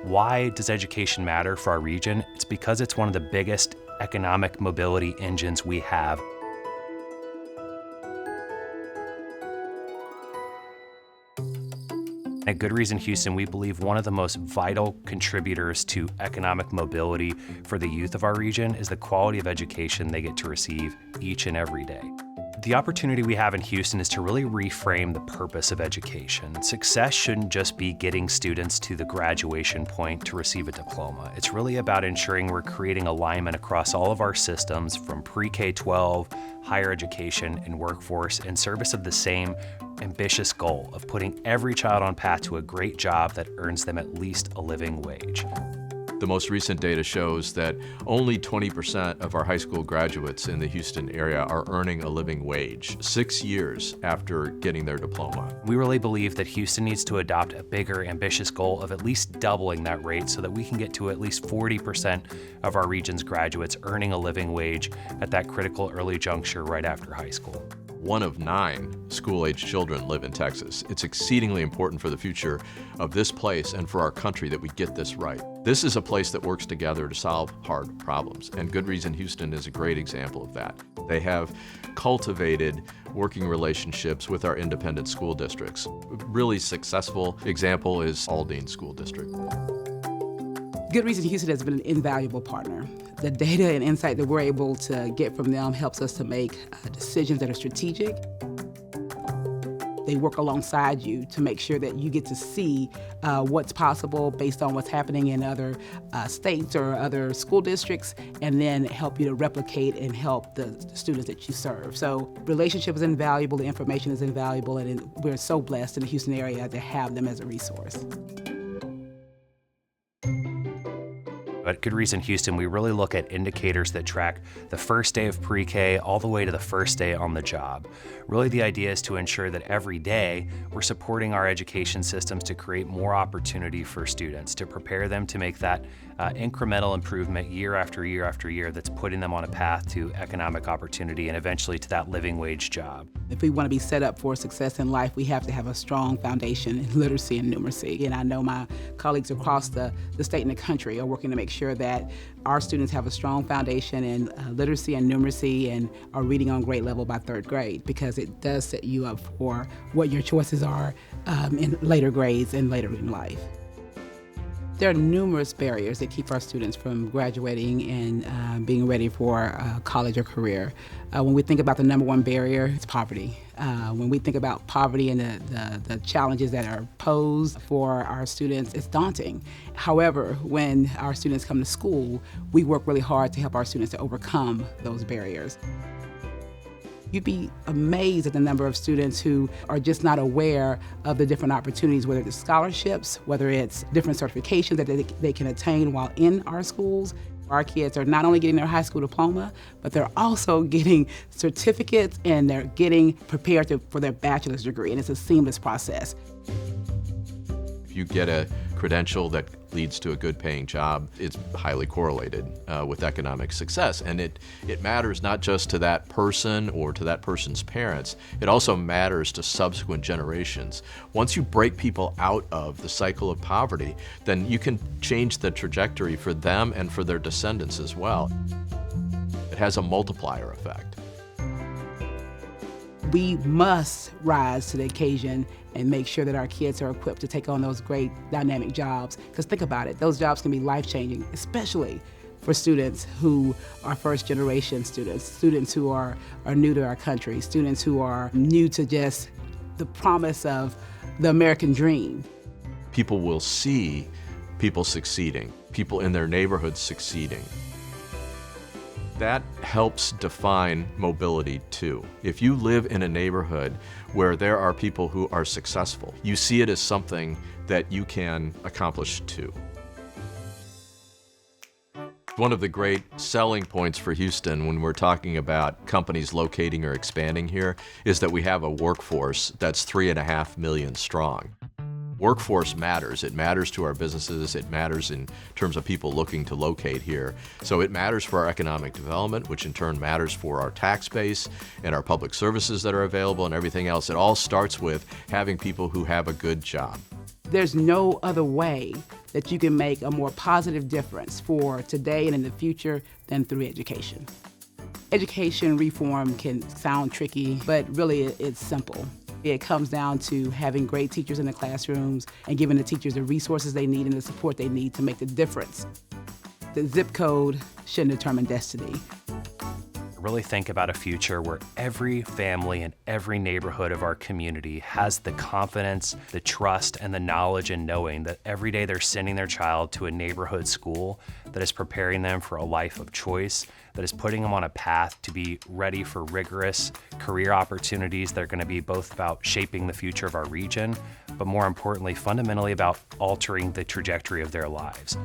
Why does education matter for our region? It's because it's one of the biggest economic mobility engines we have. At Good Reason Houston, we believe one of the most vital contributors to economic mobility for the youth of our region is the quality of education they get to receive each and every day. The opportunity we have in Houston is to really reframe the purpose of education. Success shouldn't just be getting students to the graduation point to receive a diploma. It's really about ensuring we're creating alignment across all of our systems from pre-K-12, higher education, and workforce in service of the same ambitious goal of putting every child on path to a great job that earns them at least a living wage. The most recent data shows that only 20% of our high school graduates in the Houston area are earning a living wage 6 years after getting their diploma. We really believe that Houston needs to adopt a bigger, ambitious goal of at least doubling that rate so that we can get to at least 40% of our region's graduates earning a living wage at that critical early juncture right after high school. 1 of 9 school-age children live in Texas. It's exceedingly important for the future of this place and for our country that we get this right. This is a place that works together to solve hard problems, and Good Reason Houston is a great example of that. They have cultivated working relationships with our independent school districts. A really successful example is Aldine School District. Good Reason Houston has been an invaluable partner. The data and insight that we're able to get from them helps us to make decisions that are strategic. They work alongside you to make sure that you get to see what's possible based on what's happening in other states or other school districts, and then help you to replicate and help the students that you serve. So relationship is invaluable, the information is invaluable, and we're so blessed in the Houston area to have them as a resource. At Good Reason Houston, we really look at indicators that track the first day of pre-K all the way to the first day on the job. Really, the idea is to ensure that every day we're supporting our education systems to create more opportunity for students, to prepare them to make that incremental improvement year after year after year that's putting them on a path to economic opportunity and eventually to that living wage job. If we want to be set up for success in life, we have to have a strong foundation in literacy and numeracy. And I know my colleagues across the state and the country are working to make sure that our students have a strong foundation in literacy and numeracy and are reading on grade level by 3rd grade, because it does set you up for what your choices are in later grades and later in life. There are numerous barriers that keep our students from graduating and being ready for college or career. When we think about the #1 barrier, it's poverty. When we think about poverty and the challenges that are posed for our students, it's daunting. However, when our students come to school, we work really hard to help our students to overcome those barriers. You'd be amazed at the number of students who are just not aware of the different opportunities, whether it's scholarships, whether it's different certifications that they can attain while in our schools. Our kids are not only getting their high school diploma, but they're also getting certificates and they're getting prepared for their bachelor's degree, and it's a seamless process. If you get a credential that leads to a good paying job, it's highly correlated with economic success. And it matters not just to that person or to that person's parents, it also matters to subsequent generations. Once you break people out of the cycle of poverty, then you can change the trajectory for them and for their descendants as well. It has a multiplier effect. We must rise to the occasion and make sure that our kids are equipped to take on those great dynamic jobs. Because think about it, those jobs can be life-changing, especially for students who are first-generation students, students who are new to our country, students who are new to just the promise of the American dream. People will see people succeeding, people in their neighborhoods succeeding. That helps define mobility too. If you live in a neighborhood where there are people who are successful, you see it as something that you can accomplish too. One of the great selling points for Houston when we're talking about companies locating or expanding here is that we have a workforce that's 3.5 million strong. Workforce matters. It matters to our businesses. It matters in terms of people looking to locate here. So it matters for our economic development, which in turn matters for our tax base and our public services that are available and everything else. It all starts with having people who have a good job. There's no other way that you can make a more positive difference for today and in the future than through education. Education reform can sound tricky, but really it's simple. It comes down to having great teachers in the classrooms and giving the teachers the resources they need and the support they need to make the difference. The zip code shouldn't determine destiny. Really think about a future where every family and every neighborhood of our community has the confidence, the trust, and the knowledge and knowing that every day they're sending their child to a neighborhood school that is preparing them for a life of choice, that is putting them on a path to be ready for rigorous career opportunities that are going to be both about shaping the future of our region, but more importantly, fundamentally about altering the trajectory of their lives.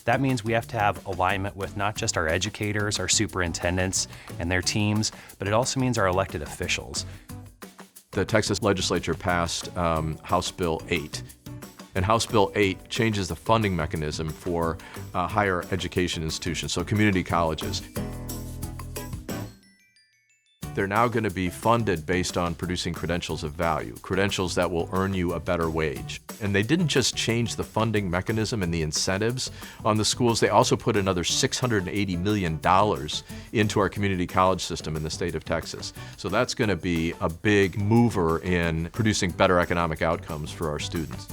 That means we have to have alignment with not just our educators, our superintendents, and their teams, but it also means our elected officials. The Texas legislature passed House Bill 8. And House Bill 8 changes the funding mechanism for higher education institutions, so community colleges. They're now going to be funded based on producing credentials of value, credentials that will earn you a better wage. And they didn't just change the funding mechanism and the incentives on the schools, they also put another $680 million into our community college system in the state of Texas. So that's going to be a big mover in producing better economic outcomes for our students.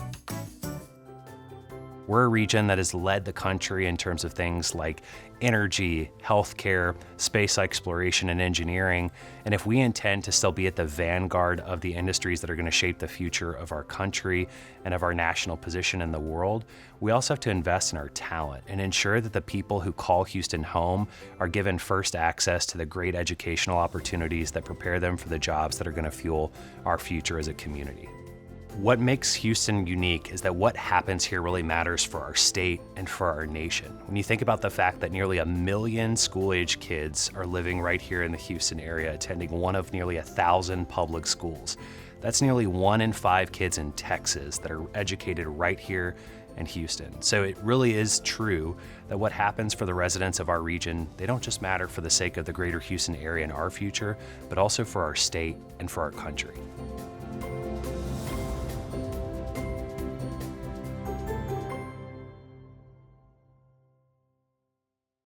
We're a region that has led the country in terms of things like energy, healthcare, space exploration, and engineering. And if we intend to still be at the vanguard of the industries that are going to shape the future of our country and of our national position in the world, we also have to invest in our talent and ensure that the people who call Houston home are given first access to the great educational opportunities that prepare them for the jobs that are going to fuel our future as a community. What makes Houston unique is that what happens here really matters for our state and for our nation. When you think about the fact that nearly 1 million school-age kids are living right here in the Houston area, attending one of nearly 1,000 public schools, that's nearly 1 in 5 kids in Texas that are educated right here in Houston. So it really is true that what happens for the residents of our region, they don't just matter for the sake of the greater Houston area and our future, but also for our state and for our country.